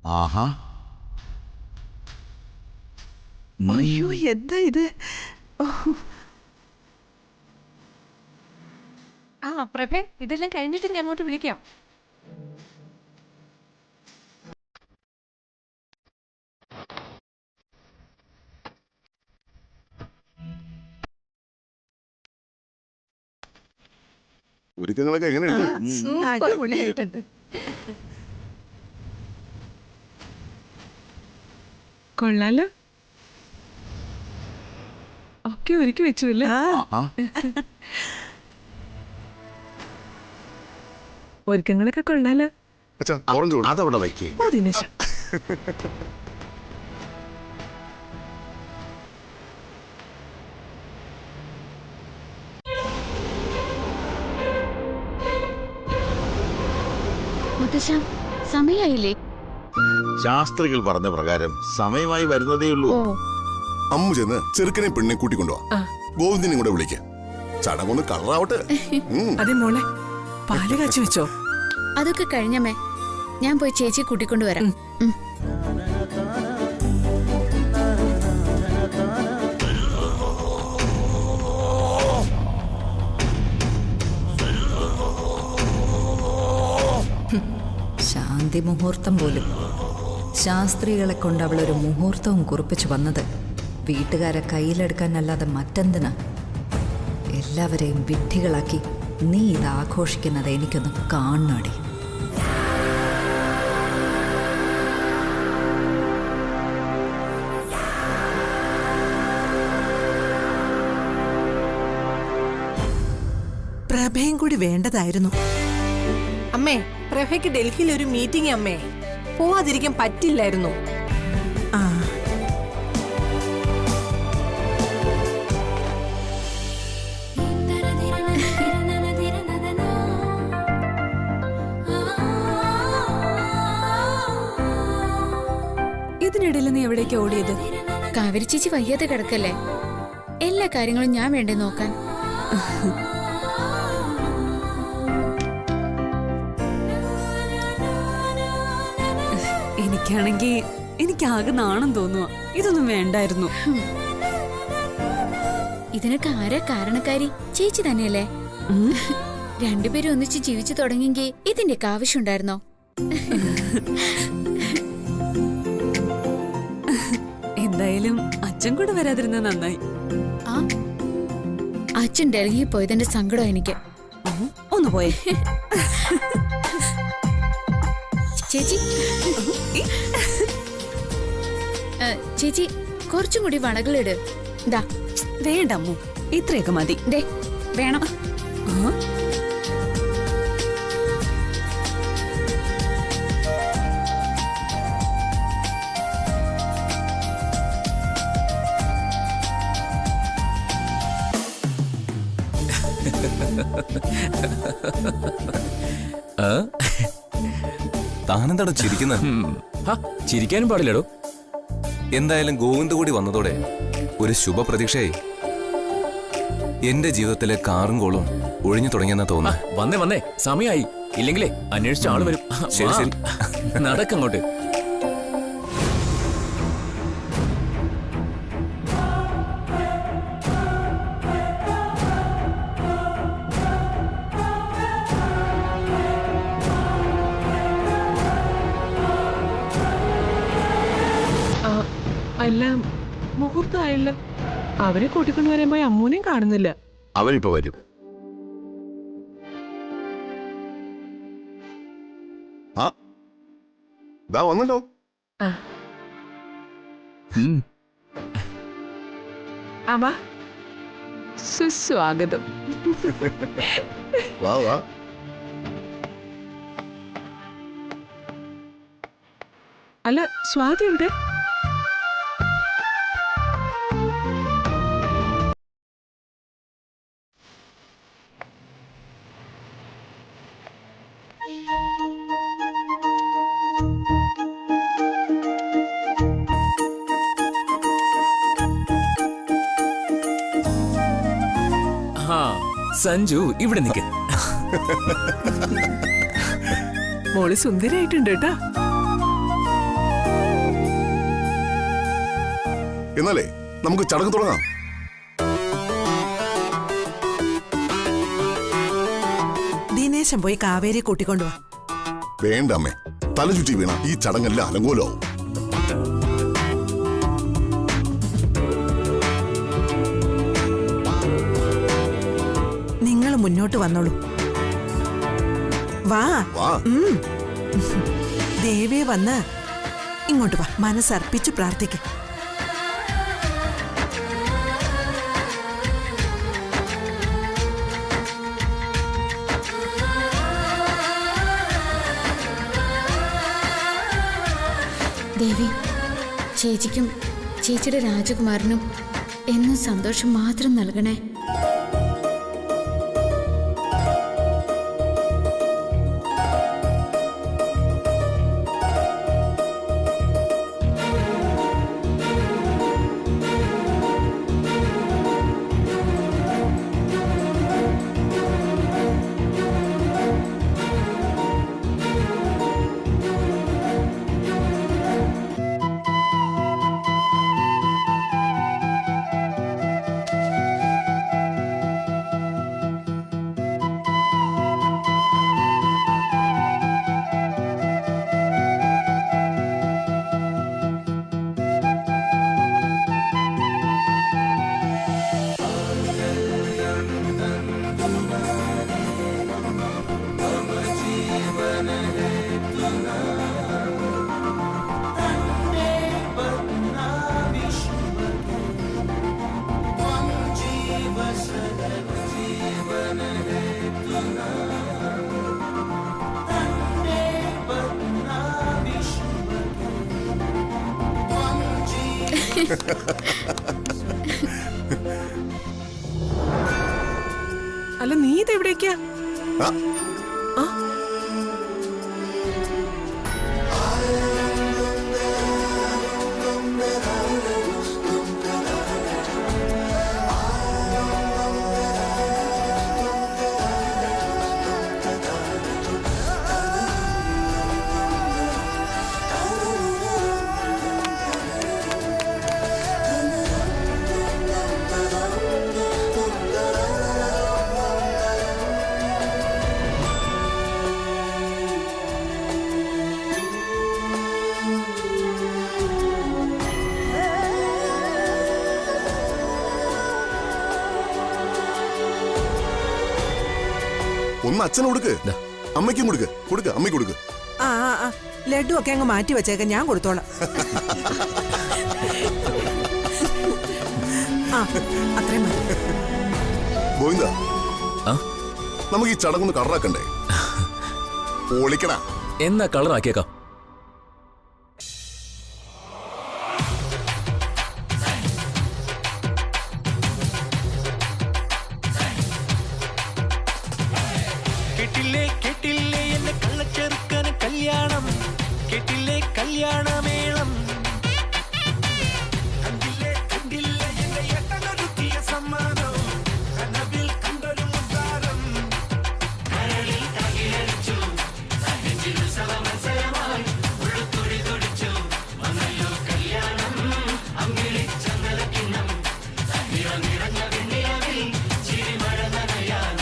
ആഹാ, അയ്യോ എന്താ ഇത്? ആ പ്രഭേ, ഇതെല്ലാം കഴിഞ്ഞിട്ട് ഞാൻ അങ്ങോട്ട് വിളിക്കാം. ഒരുക്കങ്ങളൊക്കെ എങ്ങനെയുണ്ട്? അടിപൊളിയായിട്ടുണ്ട്. കൊള്ളാലോ, ഒക്കെ ഒരുക്കി വെച്ചു അല്ലേ? ആഹാ. ഒരുക്കങ്ങളൊക്കെ കൊള്ളാലോ. അച്ഛാ ഓറഞ്ച് കൊടു. അതവിടെ വയ്ക്കേ. ഓ ദിനേശ, മുത്തശ്ശ, സമയായില്ലേ? ശാസ്ത്രികൾ പറഞ്ഞ പ്രകാരം സമയമായി വരുന്നതേയുള്ളൂ. ഓ, അമ്മു ചെന്ന് ചെറുക്കനെ പെണ്ണെ കൂട്ടിക്കൊണ്ടുപോവാ. ഗോവിന്ദനെ കൂടെ വിളിക്ക. ചടങ്ങൊന്ന് കളറാവട്ടെ. അതെ മോളെ, പാല് കാച്ചി വെച്ചോ? അതൊക്കെ കഴിഞ്ഞമ്മേ. ഞാൻ പോയി ചേച്ചി കൂട്ടിക്കൊണ്ടുവരാം. ശാന്തി മുഹൂർത്തം പോലും. ശാസ്ത്രികളെ കൊണ്ട് അവളൊരു മുഹൂർത്തവും കുറിപ്പിച്ചു വന്നത് വീട്ടുകാരെ കയ്യിലെടുക്കാനല്ലാതെ മറ്റെന്തിനാ? എല്ലാവരെയും വിഡ്ഢികളാക്കി നീ ഇത് ആഘോഷിക്കുന്നത് എനിക്കൊന്ന് കാണണടി. പ്രഭയും കൂടി വേണ്ടതായിരുന്നു. അമ്മേ, പ്രഭയ്ക്ക് ഡൽഹിയിൽ ഒരു മീറ്റിംഗ് അമ്മേ, പോവാതിരിക്കാൻ പറ്റില്ലായിരുന്നു. ആ ഇതിനിടയിൽ നീ എവിടേക്ക് ഓടിയത്? കാവേരി ചേച്ചി വയ്യാതെ കിടക്കല്ലേ, എല്ലാ കാര്യങ്ങളും ഞാൻ വേണ്ടേ നോക്കാൻ. എനിക്കാകെ നാണം തോന്നുക. ഇതൊന്നും വേണ്ടായിരുന്നു. ഇതിനൊക്കെ ആരാ കാരണക്കാരി? ചേച്ചി തന്നെയല്ലേ? രണ്ടുപേരും ഒന്നിച്ച് ജീവിച്ചു തുടങ്ങിയെങ്കിൽ ഇതിന്റെയൊക്കെ ആവശ്യമുണ്ടായിരുന്നോ? എന്തായാലും അച്ഛൻ കൂടെ വരാതിരുന്നത് നന്നായി. ആ, അച്ഛൻ ഡൽഹിയിൽ പോയതിന്റെ സങ്കടം എനിക്ക്. ഒന്ന് പോയേ. ചേച്ചി ചേച്ചി കുറച്ചും കൂടി വളകളിട്. ദാ വേണ്ട അമ്മു, ഇത്രയൊക്കെ മതി. ദേ വേണം. താനെന്താടോ ചിരിക്കുന്നത്? ചിരിക്കാനും പാടില്ലടോ. എന്തായാലും ഗോവിന്ദ് കൂടി വന്നതോടെ ഒരു ശുഭപ്രതീക്ഷയായി. എന്റെ ജീവിതത്തിലെ കാറും കോളും ഒഴിഞ്ഞു തുടങ്ങിയെന്നാ തോന്നുന്നു. വന്നേ വന്നേ, സമയായി. ഇല്ലെങ്കിലേ അന്വേഷിച്ച ആള് വരും. ശരി ശരി, നടക്കങ്ങോട്ട്. അല്ല, മുഹൂർത്തമായല്ലോ. അവരെ കൂട്ടിക്കൊണ്ടുവരാൻ പോയി അമ്മൂനെയും കാണുന്നില്ല. അവനിപ്പോ വരും. ആ ദാ വന്നല്ലോ. അവ സുസ്വാഗതം. വാ വാ. അല്ല, സ്വാതി എവിടെ? സഞ്ജു ഇവിടെ നിൽക്ക്. മോള് സുന്ദരിയായിട്ടുണ്ട് കേട്ടാ. എന്നാലേ നമുക്ക് ചടങ്ങ് തുടങ്ങാം. ദിനേശൻ പോയി കാവേരി കൂട്ടിക്കൊണ്ടുവാ. വേണ്ട അമ്മേ, തല ചുറ്റി വീണ ഈ ചടങ്ങെല്ലാം അലങ്കോലമാവും. നിങ്ങൾ മുന്നോട്ട് വന്നോളൂ. വാ. വാ. ദേവിയെ വന്ന് ഇങ്ങോട്ട് വാ, മനസ്സർപ്പിച്ച് പ്രാർത്ഥിക്ക. ദേവി, ചേച്ചിക്കും ചേച്ചിയുടെ രാജകുമാരനും എന്നും സന്തോഷം മാത്രം നൽകണേ. അല്ല, നീ ഇതെവിടേക്കാ? ആ, ഒന്ന് അച്ഛന് കൊടുക്ക്, അമ്മയ്ക്കും കൊടുക്ക്. കൊടുക്ക്, അമ്മയ്ക്ക് കൊടുക്ക്. ആ ആ ആ, ലഡു ഒക്കെ അങ്ങ് മാറ്റി വെച്ചേക്ക, ഞാൻ കൊടുത്തോളാം. ആ, അത്രയും മതി. ഗോവിന്ദ, ആ? നമുക്ക് ഈ ചടങ്ങൊന്ന് കളറാക്കണ്ടേ? പൊളിക്കടാ. എന്നാ കളറാക്കിയേക്കാം. കേട്ടില്ലേ എന്നെ കള്ളച്ചെറുക്കന് കല്യാണം, കേട്ടില്ലേ കല്യാണമേളം, കണ്ടില്ലേ എന്റെ ഏട്ടനൊരുക്കിയ സമ്മാനം, കനവിൽ കണ്ടൊരു മുത്താരം, കരളിൽ തകിലടിച്ചു മത്സരമായി ഉള്ളുത്തൊടി തൊടിച്ചു, വന്നല്ലോ കല്യാണം അമ്പിളിച്ചന്തലക്കിണ്ണം, നിറഞ്ഞ വെണ്ണിലവിൽ ചിരിമഴ നനയാൻ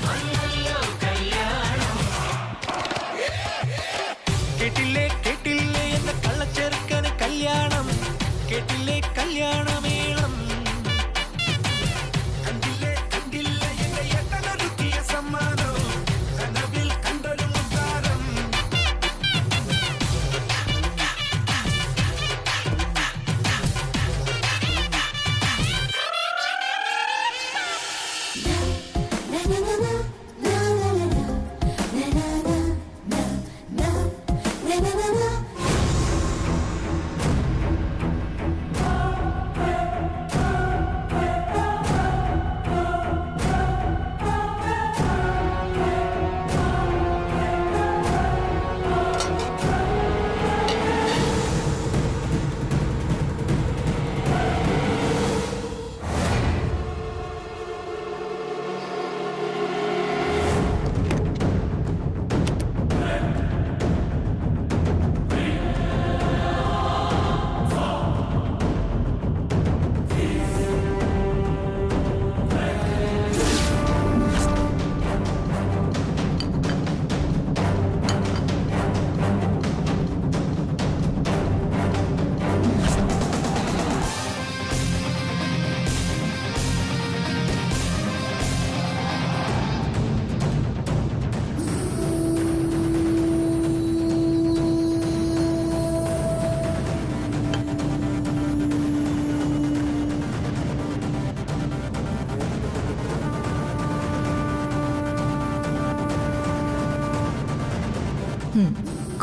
വന്നല്ലോ കല്യാണം. കേട്ടില്ലേ എന്ന കള്ളച്ചെറുക്കന് കല്യാണം, കേട്ടില്ലേ കല്യാണമേളം, കണ്ടില്ലേ എന്റെ ഏട്ടനൊരുക്കിയ സമ്മാനം, കനവിൽ കണ്ടൊരു മുത്താരം.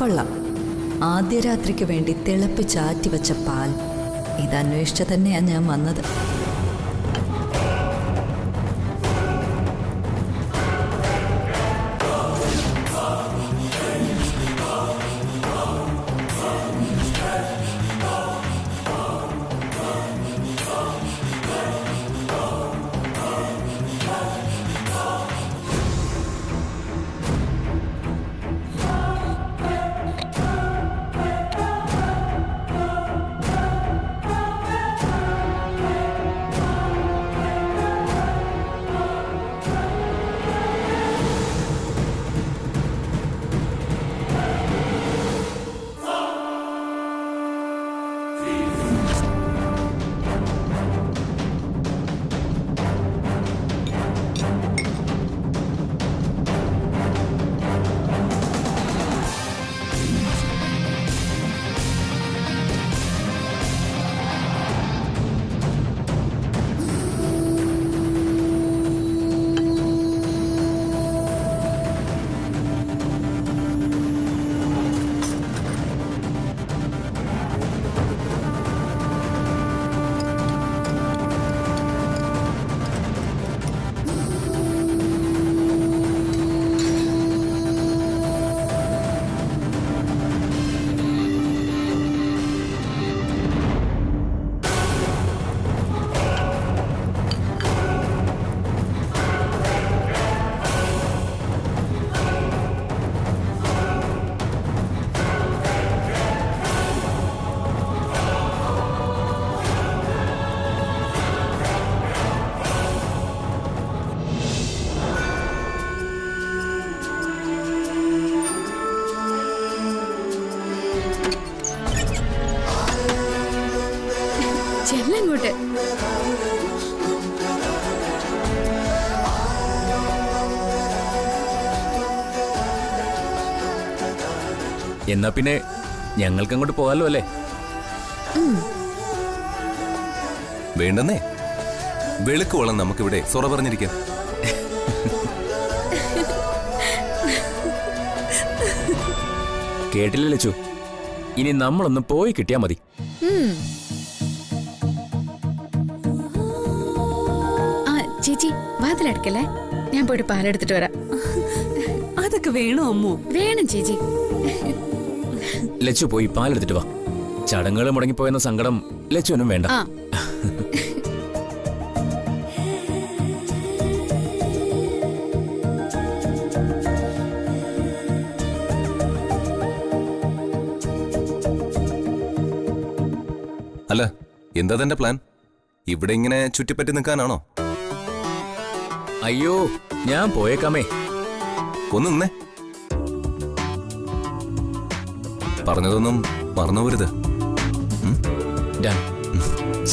കൊള്ളാം. ആദ്യ രാത്രിക്ക് വേണ്ടി തിളപ്പിച്ചാറ്റി വെച്ച പാൽ ഇതന്വേഷിച്ച് തന്നെയാ ഞാൻ വന്നത്. ചെല്ലങ്ങോട്ട്. എന്നാ പിന്നെ ഞങ്ങൾക്ക് അങ്ങോട്ട് പോകാലോ അല്ലേ? വേണ്ടെന്നേ, വെളുക്കോളം നമുക്കിവിടെ സൊറ പറഞ്ഞിരിക്കാം. കേട്ടില്ല ലച്ചു, ഇനി നമ്മളൊന്ന് പോയി കിട്ടിയാ മതി. ആ ചേച്ചി വാതിലടക്കല്ലേ, ഞാൻ പോയിട്ട് പാലെടുത്തിട്ട് വരാം. അതൊക്കെ വേണോ അമ്മു? വേണം ചേച്ചി. ലച്ചു പോയി പാലെടുത്തിട്ട് വാ. ചടങ്ങുകൾ മുടങ്ങിപ്പോയെന്ന സങ്കടം ലച്ചുവിനും വേണ്ട. ആ അല്ല, എന്താ തന്റെ പ്ലാൻ? ഇവിടെ ഇങ്ങനെ ചുറ്റിപ്പറ്റി നിൽക്കാനാണോ? അയ്യോ, ഞാൻ പോയേക്കാമേ. ഒന്ന് നിന്നേ. പറഞ്ഞതൊന്നും മറന്നു പോരുത്.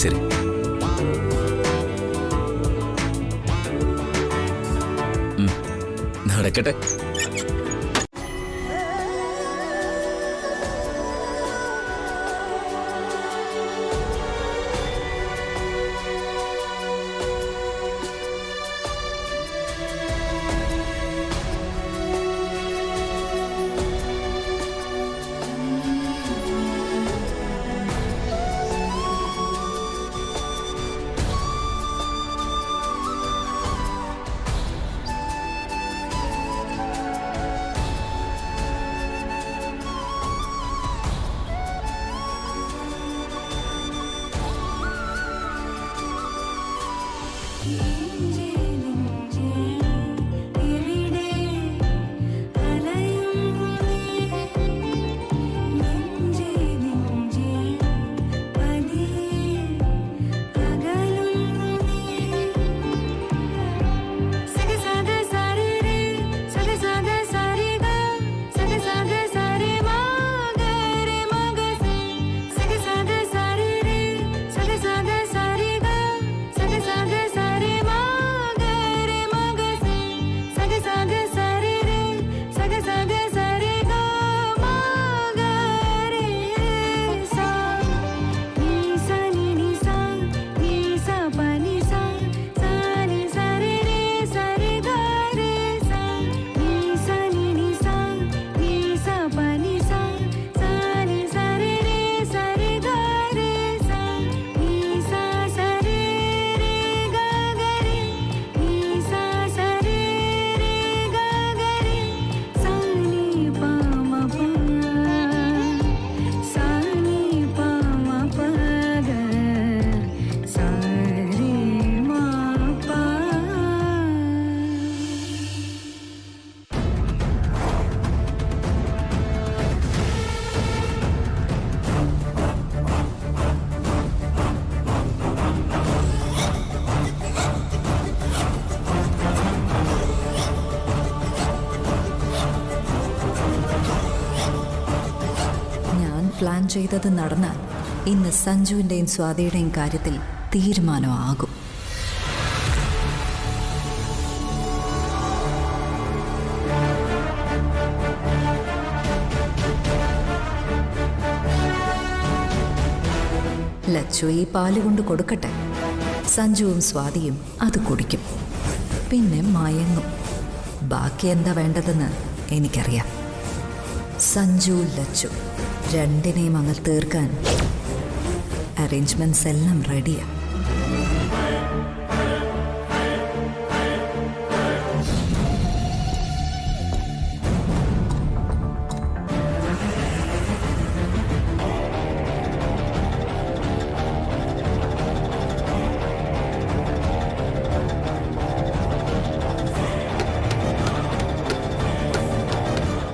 ശരി. നടക്കട്ടെ. പ്ലാൻ ചെയ്തത് നടന്നാൽ ഇന്ന് സഞ്ജുവിൻ്റെയും സ്വാതിയുടെയും കാര്യത്തിൽ തീരുമാനമാകും. ലച്ചു ഈ പാല് കൊണ്ട് കൊടുക്കട്ടെ. സഞ്ജുവും സ്വാതിയും അത് കുടിക്കും, പിന്നെ മയങ്ങും. ബാക്കി എന്താ വേണ്ടതെന്ന് എനിക്കറിയാം. സഞ്ജു ലച്ചു രണ്ടിനെയും അങ്ങ് തീർക്കാൻ അറേഞ്ച്മെന്റ്സ് എല്ലാം റെഡിയാ.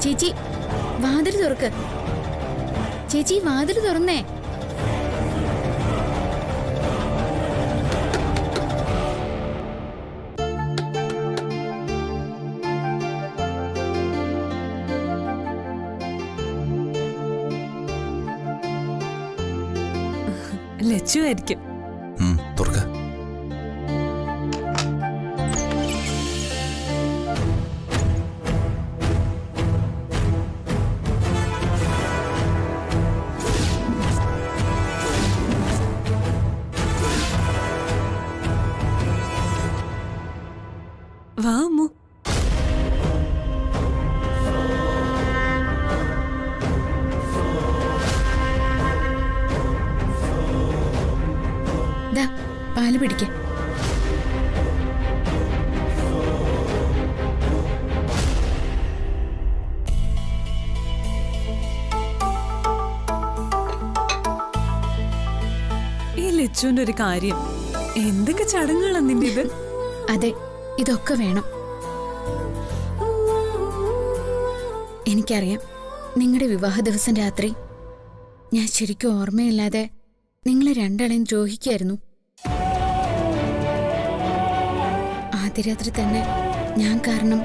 ചേച്ചി വാതിൽ തുറക്ക്. ചേച്ചി വാതിൽ തുറന്നേ. ലച്ചു ആയിരിക്കും. തുറക്ക. വാ അമ്മു. ദാ പാല് പിടിക്ക. ഈ ലച്ചുവിന്റെ ഒരു കാര്യം, എന്തൊക്കെ ചടങ്ങുകളാ നിന്റെ ഇത്? അതെ, ഇതൊക്കെ വേണം. എനിക്കറിയാം, നിങ്ങളുടെ വിവാഹ ദിവസം രാത്രി ഞാൻ ശരിക്കും ഓർമ്മയില്ലാതെ നിങ്ങളെ രണ്ടാളെയും ദ്രോഹിക്കായിരുന്നു. ആദ്യ രാത്രി തന്നെ ഞാൻ കാരണം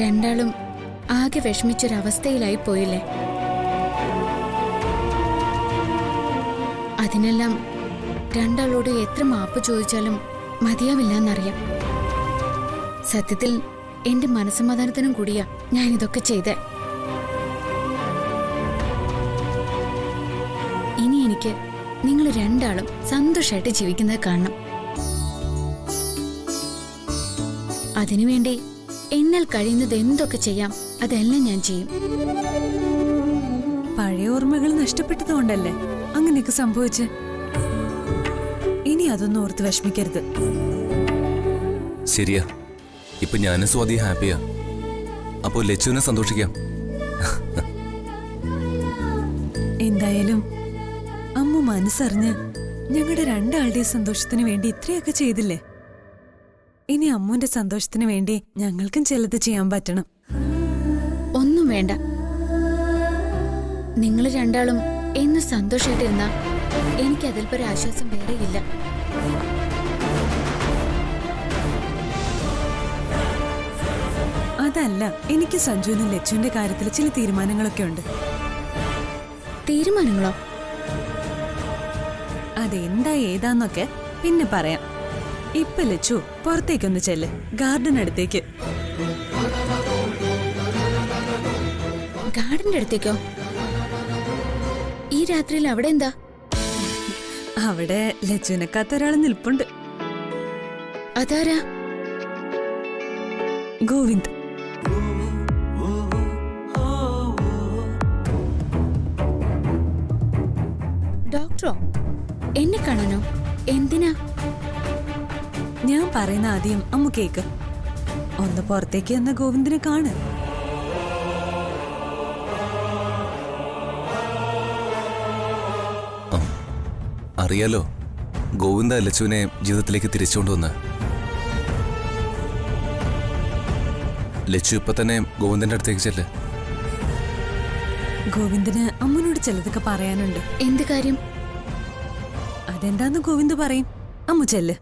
രണ്ടാളും ആകെ വിഷമിച്ചൊരവസ്ഥയിലായി പോയില്ലേ. അതിനെല്ലാം രണ്ടാളോട് എത്ര മാപ്പ് ചോദിച്ചാലും മതിയാവില്ലെന്നറിയാം. സത്യത്തിൽ എന്റെ മനസ്സമാധാനത്തിനും കൂടിയാ ഞാൻ ഇതൊക്കെ ചെയ്തേ. ഇനി എനിക്ക് നിങ്ങൾ രണ്ടാളും സന്തോഷമായിട്ട് ജീവിക്കുന്നത് കാണണം. അതിനുവേണ്ടി എന്നാൽ കഴിയുന്നത് എന്തൊക്കെ ചെയ്യാം അതെല്ലാം ഞാൻ ചെയ്യും. പഴയ ഓർമ്മകൾ നഷ്ടപ്പെട്ടതുകൊണ്ടല്ലേ അങ്ങനെയൊക്കെ സംഭവിച്ച്. ഇനി അതൊന്നും ഓർത്ത് വിഷമിക്കരുത്. ശരിയാ, ഇപ്പൊ ഞാനും സ്വാതി ഹാപ്പിയാ. അപ്പോ ലച്ചുവിനെ സന്തോഷിക്കാം. എന്തായാലും അമ്മ മനസ്സറിഞ്ഞ് ഞങ്ങളുടെ രണ്ടാളുടെയും സന്തോഷത്തിന് വേണ്ടി ഇത്രയൊക്കെ ചെയ്തില്ലേ. ഇനി അമ്മുവിന്റെ സന്തോഷത്തിന് വേണ്ടി ഞങ്ങൾക്കും ചിലത് ചെയ്യാൻ പറ്റണം. ഒന്നും വേണ്ട. നിങ്ങൾ രണ്ടാളും എന്ന് സന്തോഷമായിട്ടിരുന്ന എനിക്ക് അതിൽ ഒരു ആശ്വാസം വേറെയില്ല. അതല്ല, എനിക്ക് സഞ്ജുവിനും ലച്ചുവിന്റെ കാര്യത്തിൽ ചില തീരുമാനങ്ങളൊക്കെ ഉണ്ട്. തീരുമാനങ്ങളോ? അതെന്താ ഏതാന്നൊക്കെ പിന്നെ പറയാം. ഇപ്പൊ ലച്ചു പുറത്തേക്കൊന്ന് ചെല്ല്, ഗാർഡൻ അടുത്തേക്ക്. ഗാർഡന്റെ അടുത്തേക്കോ? ഈ രാത്രിയിൽ അവിടെ എന്താ? അവിടെ ലച്ചുവിനെ കാത്തൊരാൾ നിൽപ്പുണ്ട്. അതാരാ? ഗോവിന്ദ്. ഡോക്ടറോ? എന്നെ കാണാനോ? എന്തിനാ? ഞാൻ പറയുന്ന ആദ്യം അമ്മ കേക്ക്. ഒന്ന് പുറത്തേക്ക് എന്ന ഗോവിന്ദിനെ കാണ്. അറിയാലോ, ഗോവിന്ദ ലച്ചുവിനെ ജീവിതത്തിലേക്ക് തിരിച്ചുകൊണ്ടുവന്ന്. ലച്ചു ഇപ്പൊ തന്നെ ഗോവിന്ദന്റെ അടുത്തേക്ക് ചെല്ല്. ഗോവിന്ദിന് അമ്മനോട് ചിലതൊക്കെ പറയാനുണ്ട്. എന്ത് കാര്യം? അതെന്താന്ന് ഗോവിന്ദ് പറയും. അമ്മ ചെല്ല്.